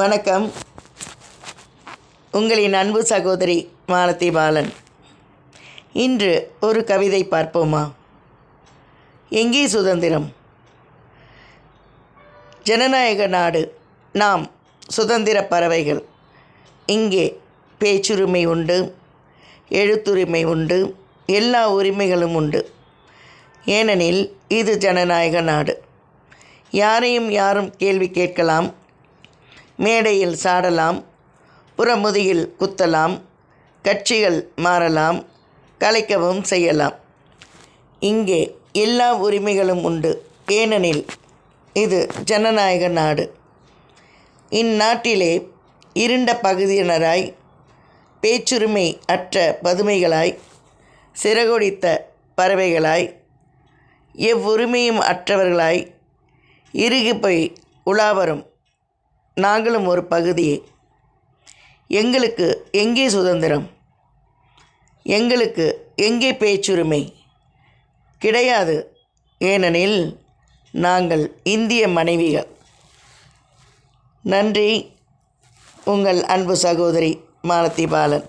வணக்கம். உங்களின் அன்பு சகோதரி மாலதி பாலன். இன்று ஒரு கவிதை பார்ப்போமா? எங்கே சுதந்திரம்? ஜனநாயக நாடு, நாம் சுதந்திர பறவைகள். இங்கே பேச்சுரிமை உண்டு, எழுத்துரிமை உண்டு, எல்லா உரிமைகளும் உண்டு. ஏனெனில் இது ஜனநாயக நாடு. யாரையும் யாரும் கேள்வி கேட்கலாம், மேடையில் சாடலாம், புறமுதுகில் குத்தலாம், கட்சிகள் மாறலாம், கலைக்கவும் செய்யலாம். இங்கே எல்லா உரிமைகளும் உண்டு. ஏனெனில் இது ஜனநாயக நாடு. இந்நாட்டிலே இருண்ட பகுதியினராய், பேச்சுரிமை அற்ற பதுமைகளாய், சிறகொடித்த பறவைகளாய், எவ்வுரிமையும் அற்றவர்களாய் இறுகி போய் உலாவரும் நாங்களும் ஒரு பகுதியே. எங்களுக்கு எங்கே சுதந்திரம்? எங்களுக்கு எங்கே பேச்சுரிமை? கிடையாது. ஏனெனில் நாங்கள் இந்திய மனைவிகள். நன்றி. உங்கள் அன்பு சகோதரி மாலதி பாலன்.